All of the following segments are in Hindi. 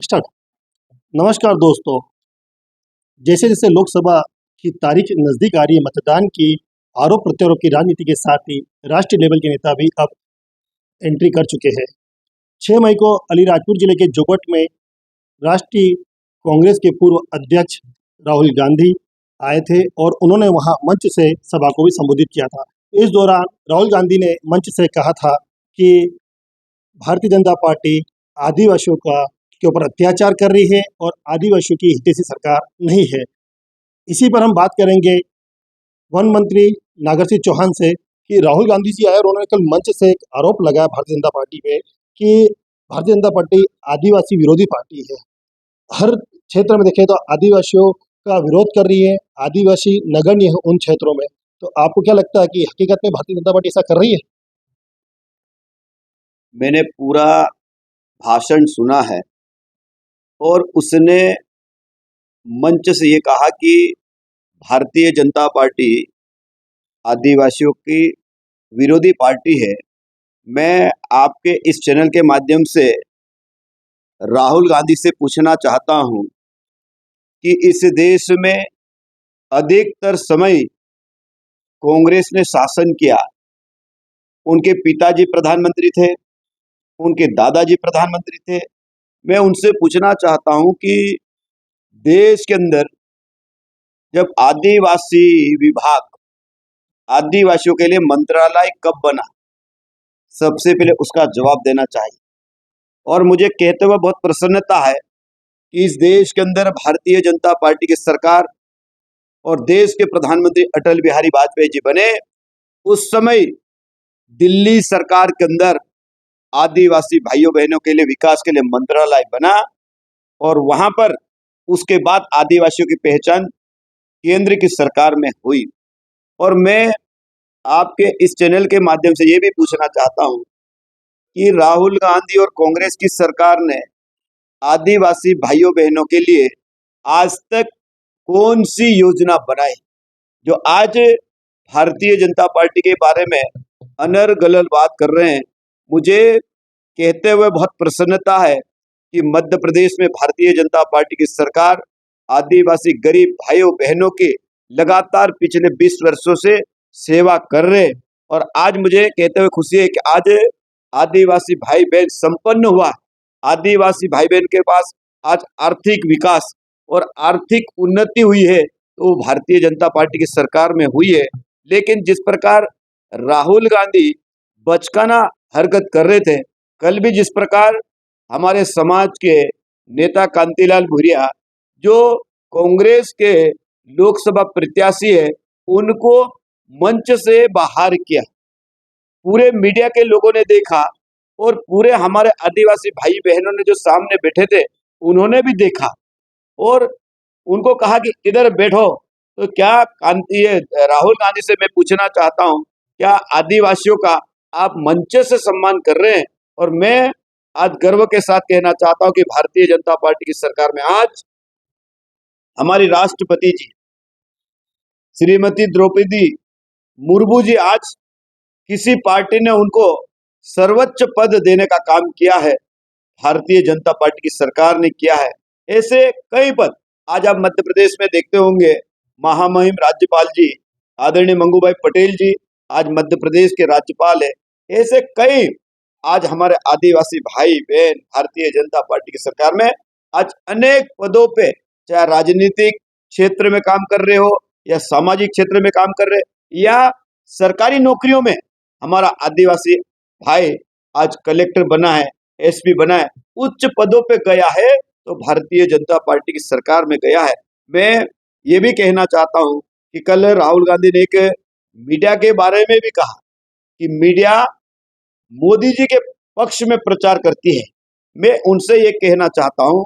स्टार्ट। नमस्कार दोस्तों, जैसे जैसे लोकसभा की तारीख नज़दीक आ रही है, मतदान की आरोप प्रत्यारोप की राजनीति के साथ ही राष्ट्रीय लेवल के नेता भी अब एंट्री कर चुके हैं। 6 मई को अलीराजपुर जिले के जोगट में राष्ट्रीय कांग्रेस के पूर्व अध्यक्ष राहुल गांधी आए थे और उन्होंने वहां मंच से सभा को भी संबोधित किया था। इस दौरान राहुल गांधी ने मंच से कहा था कि भारतीय जनता पार्टी आदिवासियों के ऊपर अत्याचार कर रही है और आदिवासियों की हितैषी सरकार नहीं है। इसी पर हम बात करेंगे वन मंत्री नागर सिंह चौहान से कि राहुल गांधी जी आए और उन्होंने कल मंच से एक आरोप लगाया भारतीय जनता पार्टी पे कि भारतीय जनता पार्टी आदिवासी विरोधी पार्टी है। हर क्षेत्र में देखें तो आदिवासियों का विरोध कर रही है, आदिवासी नगण्य है उन क्षेत्रों में। तो आपको क्या लगता है कि हकीकत में भारतीय जनता पार्टी ऐसा कर रही है? मैंने पूरा भाषण सुना है और उसने मंच से ये कहा कि भारतीय जनता पार्टी आदिवासियों की विरोधी पार्टी है। मैं आपके इस चैनल के माध्यम से राहुल गांधी से पूछना चाहता हूं कि इस देश में अधिकतर समय कांग्रेस ने शासन किया। उनके पिताजी प्रधानमंत्री थे, उनके दादाजी प्रधानमंत्री थे। मैं उनसे पूछना चाहता हूं कि देश के अंदर जब आदिवासी विभाग, आदिवासियों के लिए मंत्रालय कब बना, सबसे पहले उसका जवाब देना चाहिए। और मुझे कहते हुए बहुत प्रसन्नता है कि इस देश के अंदर भारतीय जनता पार्टी की सरकार और देश के प्रधानमंत्री अटल बिहारी वाजपेयी जी बने। उस समय दिल्ली सरकार के अंदर आदिवासी भाइयों बहनों के लिए विकास के लिए मंत्रालय बना और वहां पर उसके बाद आदिवासियों की पहचान केंद्र की सरकार में हुई। और मैं आपके इस चैनल के माध्यम से ये भी पूछना चाहता हूं कि राहुल गांधी और कांग्रेस की सरकार ने आदिवासी भाइयों बहनों के लिए आज तक कौन सी योजना बनाई जो आज भारतीय जनता पार्टी के बारे में अनर्गल बात कर रहे हैं। मुझे कहते हुए बहुत प्रसन्नता है कि मध्य प्रदेश में भारतीय जनता पार्टी की सरकार आदिवासी गरीब भाइयों बहनों की लगातार पिछले 20 वर्षों से सेवा कर रहे हैं। और आज मुझे कहते हुए खुशी है कि आज आदिवासी भाई बहन संपन्न हुआ। आदिवासी भाई बहन के पास आज आर्थिक विकास और आर्थिक उन्नति हुई है तो भारतीय जनता पार्टी की सरकार में हुई है। लेकिन जिस प्रकार राहुल गांधी बचकाना हरकत कर रहे थे, कल भी जिस प्रकार हमारे समाज के नेता कांतिलाल भूरिया जो कांग्रेस के लोकसभा प्रत्याशी है, उनको मंच से बाहर किया। पूरे मीडिया के लोगों ने देखा और पूरे हमारे आदिवासी भाई बहनों ने जो सामने बैठे थे उन्होंने भी देखा और उनको कहा कि इधर बैठो। तो क्या राहुल गांधी से मैं पूछना चाहता हूं, क्या आदिवासियों का आप मंच से सम्मान कर रहे हैं? और मैं आज गर्व के साथ कहना चाहता हूं कि भारतीय जनता पार्टी की सरकार में आज हमारी राष्ट्रपति जी श्रीमती द्रौपदी मुर्मू जी, आज किसी पार्टी ने उनको सर्वोच्च पद देने का काम किया है, भारतीय जनता पार्टी की सरकार ने किया है। ऐसे कई पद आज आप मध्य प्रदेश में देखते होंगे। महामहिम राज्यपाल जी आदरणीय मंगूभाई पटेल जी आज मध्य प्रदेश के राज्यपाल है। ऐसे कई आज हमारे आदिवासी भाई बहन भारतीय जनता पार्टी की सरकार में आज अनेक पदों पे, चाहे राजनीतिक क्षेत्र में काम कर रहे हो या सामाजिक क्षेत्र में काम कर रहे या सरकारी नौकरियों में, हमारा आदिवासी भाई आज कलेक्टर बना है, एसपी बना है, उच्च पदों पे गया है तो भारतीय जनता पार्टी की सरकार में गया है। मैं ये भी कहना चाहता हूं कि कल राहुल गांधी ने एक मीडिया के बारे में भी कहा कि मीडिया मोदी जी के पक्ष में प्रचार करती है। मैं उनसे ये कहना चाहता हूं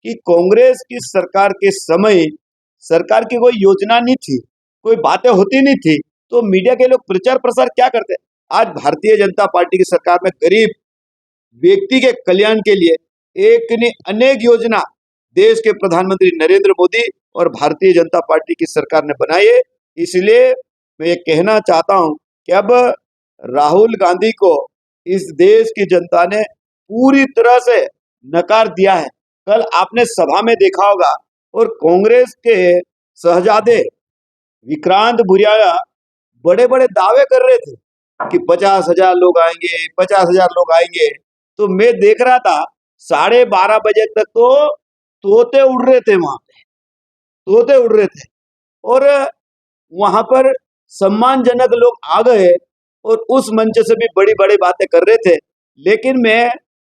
कि कांग्रेस की सरकार के समय सरकार की कोई योजना नहीं थी, कोई बातें होती नहीं थी, तो मीडिया के लोग प्रचार प्रसार क्या करते? आज भारतीय जनता पार्टी की सरकार में गरीब व्यक्ति के कल्याण के लिए एक ने अनेक योजना देश के प्रधानमंत्री नरेंद्र मोदी और भारतीय जनता पार्टी की सरकार ने बनाई है। इसलिए मैं ये कहना चाहता हूं कि अब राहुल गांधी को इस देश की जनता ने पूरी तरह से नकार दिया है। कल आपने सभा में देखा होगा, और कांग्रेस के शहजादे विक्रांत भुरिया बड़े बड़े दावे कर रहे थे कि 50,000 लोग आएंगे, 50,000 लोग आएंगे। तो मैं देख रहा था 12:30 बजे तक तो तोते उड़ रहे थे, वहां पे तोते उड़ रहे थे, और वहां पर सम्मानजनक लोग आ गए और उस मंच से भी बड़ी बड़ी बातें कर रहे थे। लेकिन मैं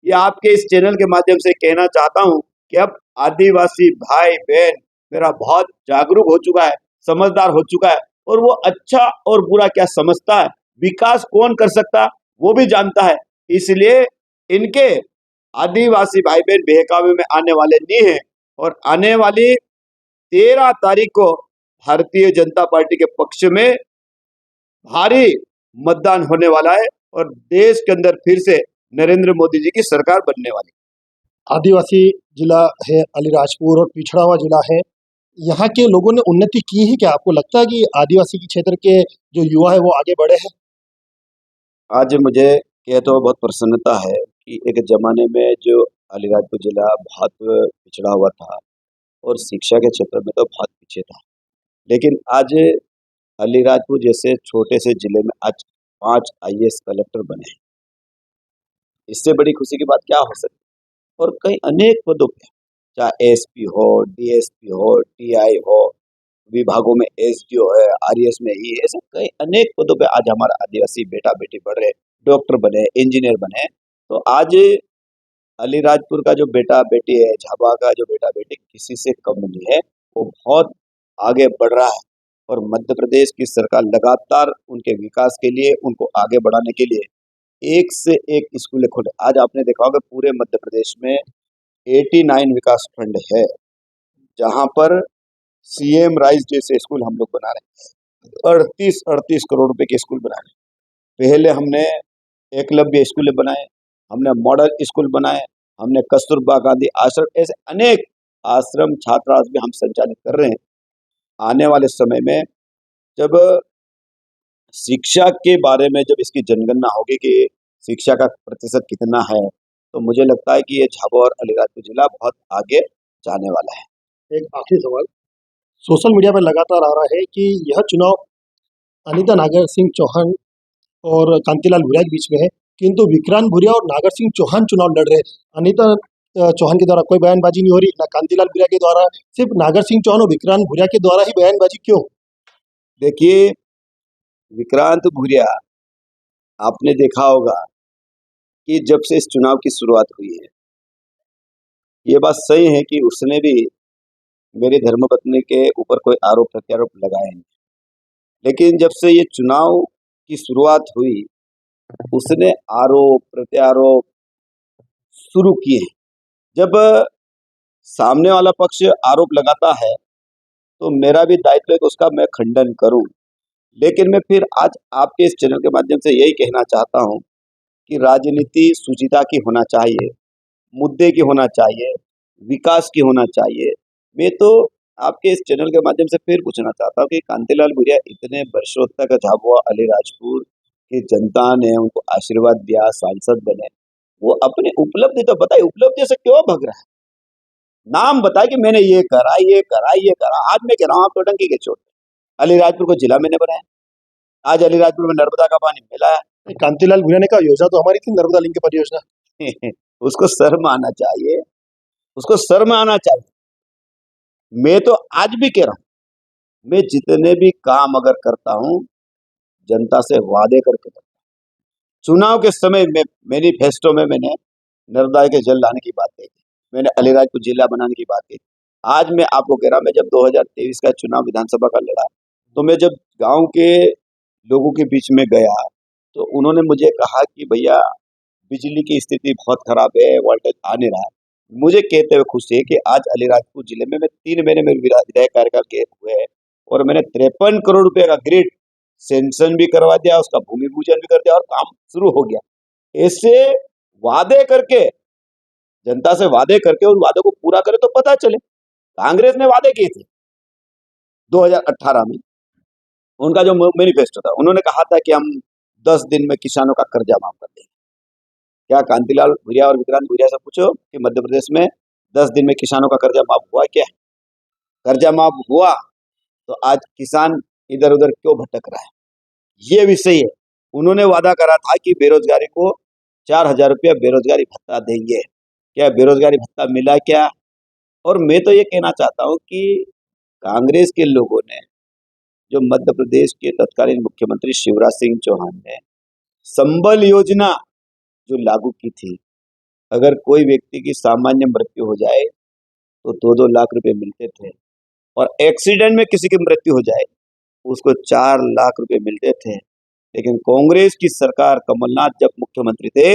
ये आपके इस चैनल के माध्यम से कहना चाहता हूं कि अब आदिवासी भाई बहन मेरा बहुत जागरूक हो चुका है, समझदार हो चुका है, और वो अच्छा और बुरा क्या समझता है, विकास कौन कर सकता है वो भी जानता है। इसलिए इनके आदिवासी भाई बहन बहकावे में आने वाले नहीं है, और आने वाली 13 तारीख को भारतीय जनता पार्टी के पक्ष में भारी मतदान होने वाला है, और देश के अंदर फिर से नरेंद्र मोदी जी की सरकार बनने वाली है। आदिवासी जिला है अलीराजपुर और पिछड़ा हुआ जिला है, यहाँ के लोगों ने उन्नति की है क्या? आपको लगता है कि आदिवासी के क्षेत्र के जो युवा है वो आगे बढ़े हैं? आज मुझे कहते हुए बहुत प्रसन्नता है कि एक जमाने में जो अलीराजपुर जिला बहुत पिछड़ा हुआ था और शिक्षा के क्षेत्र में तो बहुत पीछे था, लेकिन आज अलीराजपुर जैसे छोटे से जिले में आज 5 आईएएस कलेक्टर बने हैं। इससे बड़ी खुशी की बात क्या हो सकती है? और कई अनेक पदों पे, चाहे एसपी हो, डीएसपी हो, टीआई हो, विभागों में एसडीओ है, आरएएस में ही, ऐसे कई अनेक पदों पे आज हमारा आदिवासी बेटा बेटी बढ़ रहे, डॉक्टर बने, इंजीनियर बने। तो आज अलीराजपुर का जो बेटा बेटी है, झाबा का जो बेटा बेटी किसी से कम नहीं है, वो बहुत आगे बढ़ रहा है। और मध्य प्रदेश की सरकार लगातार उनके विकास के लिए, उनको आगे बढ़ाने के लिए एक से एक स्कूलें खोले। आज आपने देखा होगा पूरे मध्य प्रदेश में 89 विकास खंड है, जहां पर सीएम राइज जैसे स्कूल हम लोग बना रहे हैं। 38 करोड़ रुपए के स्कूल बना रहे हैं। पहले हमने एकलव्य स्कूल बनाए, हमने मॉडल स्कूल बनाए, हमने कस्तूरबा गांधी आश्रम, ऐसे अनेक आश्रम छात्रावास भी हम संचालित कर रहे हैं। आने वाले समय में जब शिक्षा के बारे में जब इसकी जनगणना होगी कि शिक्षा का प्रतिशत कितना है, तो मुझे लगता है कि ये झाबुआ और अलीराजपुर जिला बहुत आगे जाने वाला है। एक आखिरी सवाल, सोशल मीडिया पर लगातार आ रहा है कि यह चुनाव अनीता नागर सिंह चौहान और कांतिलाल भूरिया के बीच में है, किंतु विक्रांत भूरिया और नागर सिंह चौहान चुनाव लड़ रहे हैं। अनीता चौहान के द्वारा कोई बयानबाजी नहीं हो रही, ना कांतिलाल भूरिया के द्वारा, सिर्फ नागर सिंह चौहान और विक्रांत भूरिया के द्वारा ही बयानबाजी क्यों? देखिए, विक्रांत भूरिया, आपने देखा होगा कि जब से इस चुनाव की शुरुआत हुई है, ये बात सही है कि उसने भी मेरी धर्मपत्नी के ऊपर कोई आरोप प्रत्यारोप लगाए हैं, लेकिन जब से ये चुनाव की शुरुआत हुई, उसने आरोप प्रत्यारोप शुरू किए हैं। जब सामने वाला पक्ष आरोप लगाता है, तो मेरा भी दायित्व है कि उसका मैं खंडन करूं। लेकिन मैं फिर आज आपके इस चैनल के माध्यम से यही कहना चाहता हूं कि राजनीति सुचिता की होना चाहिए, मुद्दे की होना चाहिए, विकास की होना चाहिए। मैं तो आपके इस चैनल के माध्यम से फिर पूछना चाहता हूँ कि कांतिलाल भूरिया इतने वर्षों तक झाबुआ अलीराजपुर की जनता ने उनको आशीर्वाद दिया, सांसद बने, वो अपनी उपलब्धि तो बताए, उपलब्धि से क्यों भग रहा है? नाम बताए कि मैंने ये करा, ये करा, ये करा। आज मैं कह रहा हूँ, आप तो टंकी के चोट, अलीराजपुर को जिला मैंने बनाया, आज अलीराजपुर में नर्मदा का पानी मिला कांतिलाल भूरिया ने कहा योजना तो हमारी थी, नर्मदा लिंक परियोजना। है। उसको शर्म आना चाहिए, उसको शर्म आना चाहिए। मैं तो आज भी कह रहा हूँ, मैं जितने भी काम अगर करता हूँ, जनता से वादे करके करता हूँ। चुनाव के समय में मैनिफेस्टो में मैंने नर्मदा के जल लाने की बात कही थी, मैंने अलीराजपुर जिला बनाने की बात कही थी। आज मैं आपको कह रहा हूं, मैं जब 2023 का चुनाव विधानसभा का लड़ा, तो मैं जब गांव के लोगों के बीच में गया, तो उन्होंने मुझे कहा कि भैया बिजली की स्थिति बहुत खराब है, वोल्टेज आ नहीं रहा है। मुझे कहते हुए खुशी है कि आज अलीराजपुर जिले में मैं 3 महीने में विधायक कार्यकाल के हुए हैं, और मैंने 53 करोड़ रुपए का ग्रिड सेंक्शन भी करवा दिया, उसका भूमि पूजन भी कर दिया, और काम शुरू हो गया। ऐसे वादे करके, जनता से वादे करके उन वादों को पूरा करे तो पता चले। कांग्रेस ने वादे किए थे 2018 में, उनका जो मैनिफेस्टो था, उन्होंने कहा था कि हम 10 दिन में किसानों का कर्जा माफ कर देंगे। क्या कांतिलाल भूरिया और विक्रांत भूरिया से पूछो कि मध्य प्रदेश में 10 दिन में किसानों का कर्जा माफ हुआ क्या? कर्जा माफ हुआ तो आज किसान इधर उधर क्यों भटक रहा है? ये विषय है। उन्होंने वादा करा था कि बेरोजगारी को 4,000 रुपया बेरोजगारी भत्ता देंगे। क्या बेरोजगारी भत्ता मिला क्या? और मैं तो ये कहना चाहता हूँ कि कांग्रेस के लोगों ने, जो मध्य प्रदेश के तत्कालीन मुख्यमंत्री शिवराज सिंह चौहान ने संबल योजना जो लागू की थी, अगर कोई व्यक्ति की सामान्य मृत्यु हो जाए तो 2-2 लाख रुपए मिलते थे, और एक्सीडेंट में किसी की मृत्यु हो जाए उसको 4 लाख रुपए मिलते थे। लेकिन कांग्रेस की सरकार, कमलनाथ जब मुख्यमंत्री थे,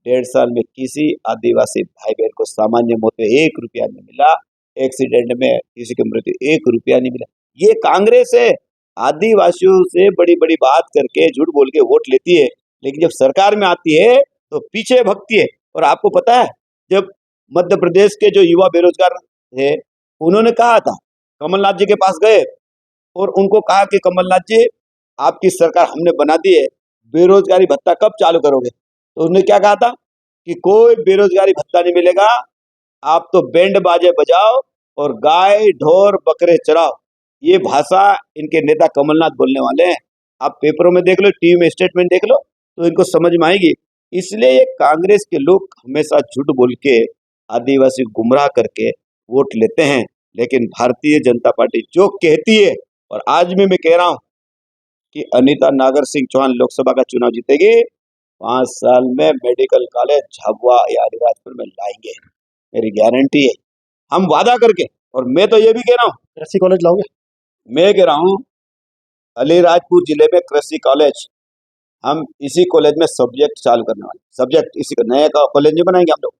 1.5 साल में किसी आदिवासी भाई बहन को सामान्य मौत में 1 रुपया नहीं मिला, एक्सीडेंट में किसी की मृत्यु 1 रुपया नहीं मिला। ये कांग्रेस है, आदिवासियों से बड़ी बड़ी बात करके झूठ बोल के वोट लेती है, लेकिन जब सरकार में आती है तो पीछे भगती है। और आपको पता है, जब मध्य प्रदेश के जो युवा बेरोजगार थे, उन्होंने कहा था, कमलनाथ जी के पास गए और उनको कहा कि कमलनाथ जी, आपकी सरकार हमने बना दी है, बेरोजगारी भत्ता कब चालू करोगे? तो उन्होंने क्या कहा था कि कोई बेरोजगारी भत्ता नहीं मिलेगा, आप तो बैंड बाजे बजाओ और गाय ढोर बकरे चराओ। ये भाषा इनके नेता कमलनाथ बोलने वाले हैं। आप पेपरों में देख लो, टीवी में स्टेटमेंट देख लो, तो इनको समझ में आएगी। इसलिए ये कांग्रेस के लोग हमेशा झूठ बोल के आदिवासी गुमराह करके वोट लेते हैं, लेकिन भारतीय जनता पार्टी जो कहती है, और आज भी मैं कह रहा हूं कि अनीता नागर सिंह चौहान लोकसभा का चुनाव जीतेगी, 5 साल में मेडिकल कॉलेज झाबुआ या अलीराजपुर में लाएंगे, मेरी गारंटी है, हम वादा करके। और मैं तो ये भी कह रहा हूँ, कृषि कॉलेज लाओगे? मैं कह रहा हूँ अलीराजपुर जिले में कृषि कॉलेज, हम इसी कॉलेज में सब्जेक्ट चालू करने वाले, सब्जेक्ट इसी का नया कॉलेज नहीं बनाएंगे हम लोग,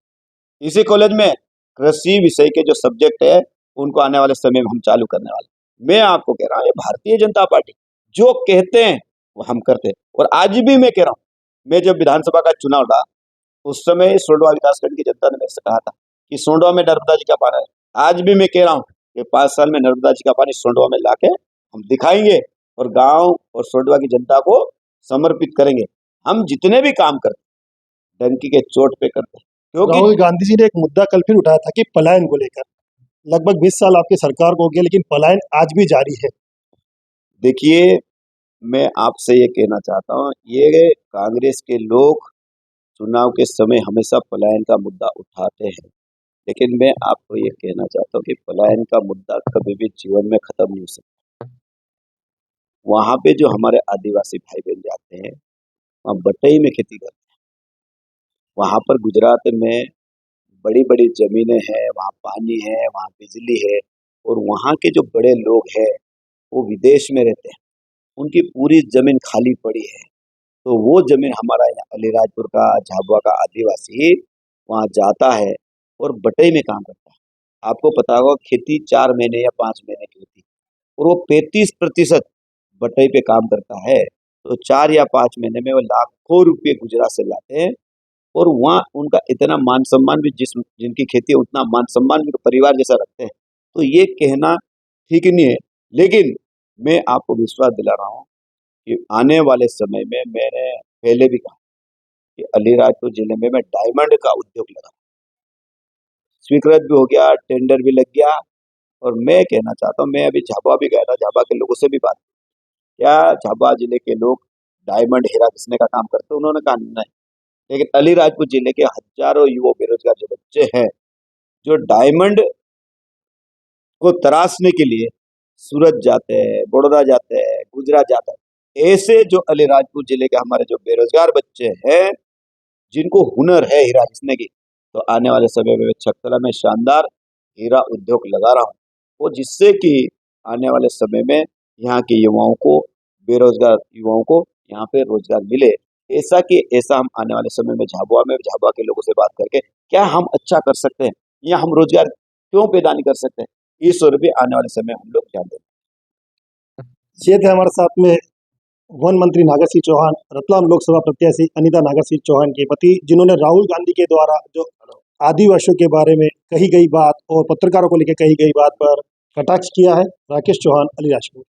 इसी कॉलेज में कृषि विषय के जो सब्जेक्ट है उनको आने वाले समय में हम चालू करने वाले। मैं आपको कह रहा हूँ, भारतीय जनता पार्टी जो कहते हैं वो हम करते हैं। और आज भी मैं कह रहा हूँ, मैं जब विधानसभा का चुनाव लड़ा, उस समय सोंडवा विकासखंड की जनता ने मेरे से कहा था कि सोंडवा में नर्मदा जी का पानी है। आज भी मैं कह रहा हूँ कि 5 साल में नर्मदा जी का पानी सोंडवा में लाके हम दिखाएंगे और गांव और सोंडवा की जनता को समर्पित करेंगे। हम जितने भी काम करते डंकी के चोट पे करते हैं, क्योंकि राहुल गांधी जी ने एक मुद्दा कल फिर उठाया था कि पलायन को लेकर। लगभग 20 साल आपकी सरकार को हो गया, लेकिन पलायन आज भी जारी है। देखिए, मैं आपसे ये कहना चाहता हूँ, ये कांग्रेस के लोग चुनाव के समय हमेशा पलायन का मुद्दा उठाते हैं, लेकिन मैं आपको ये कहना चाहता हूँ कि पलायन का मुद्दा कभी भी जीवन में खत्म नहीं हो सकता। वहां पे जो हमारे आदिवासी भाई बहन जाते हैं, वहाँ बटई में खेती करते हैं, वहां पर गुजरात में बड़ी बड़ी जमीनें हैं, वहाँ पानी है, वहाँ बिजली है, और वहाँ के जो बड़े लोग हैं वो विदेश में रहते हैं, उनकी पूरी जमीन खाली पड़ी है। तो वो जमीन हमारा यहाँ अलीराजपुर का, झाबुआ का आदिवासी वहाँ जाता है और बटई में काम करता है। आपको पता होगा, खेती 4 महीने या 5 महीने की होती है, और वो 35% बटई पे काम करता है। तो 4 या 5 महीने में वो लाखों रुपये गुजरात से लाते हैं, और वहाँ उनका इतना मान सम्मान भी, जिनकी खेती है उतना मान सम्मान भी परिवार जैसा रखते हैं। तो ये कहना ठीक नहीं है, लेकिन मैं आपको विश्वास दिला रहा हूँ कि आने वाले समय में, मैंने पहले भी कहा कि अलीराजपुर जिले में मैं डायमंड का उद्योग लगा, स्वीकृत भी हो गया, टेंडर भी लग गया। और मैं कहना चाहता हूँ, मैं अभी झाबुआ भी गया था, झाबुआ के लोगों से भी बात की, क्या झाबुआ जिले के लोग डायमंड हीरा घिसने का काम करते? उन्होंने कहा नहीं। लेकिन अलीराजपुर जिले के हजारों युवा बेरोजगार जो बच्चे हैं, जो डायमंड को तराशने के लिए सूरत जाते हैं, बड़ौदा जाते हैं, गुजरात जाते हैं, ऐसे जो अलीराजपुर जिले के हमारे जो बेरोजगार बच्चे हैं, जिनको हुनर है हीरा घिसने की, तो आने वाले समय में छकतला में शानदार हीरा उद्योग लगा रहा हूँ, और जिससे कि आने वाले समय में यहाँ के युवाओं को, बेरोजगार युवाओं को यहाँ पे रोजगार मिले। ऐसा कि ऐसा हम आने वाले समय में झाबुआ के लोगों से बात करके क्या हम अच्छा कर सकते हैं, या हम रोजगार क्यों पैदा नहीं कर सकते, इस ओर भी आने वाले समय हम लोग ध्यान देंगे। ये थे हमारे साथ में वन मंत्री नागर सिंह चौहान, रतलाम लोकसभा प्रत्याशी अनीता नागर सिंह चौहान के पति, जिन्होंने राहुल गांधी के द्वारा जो आदिवासियों के बारे में कही गई बात और पत्रकारों को लेकर कही गई बात पर कटाक्ष किया है। राकेश चौहान, अलीराजपुर।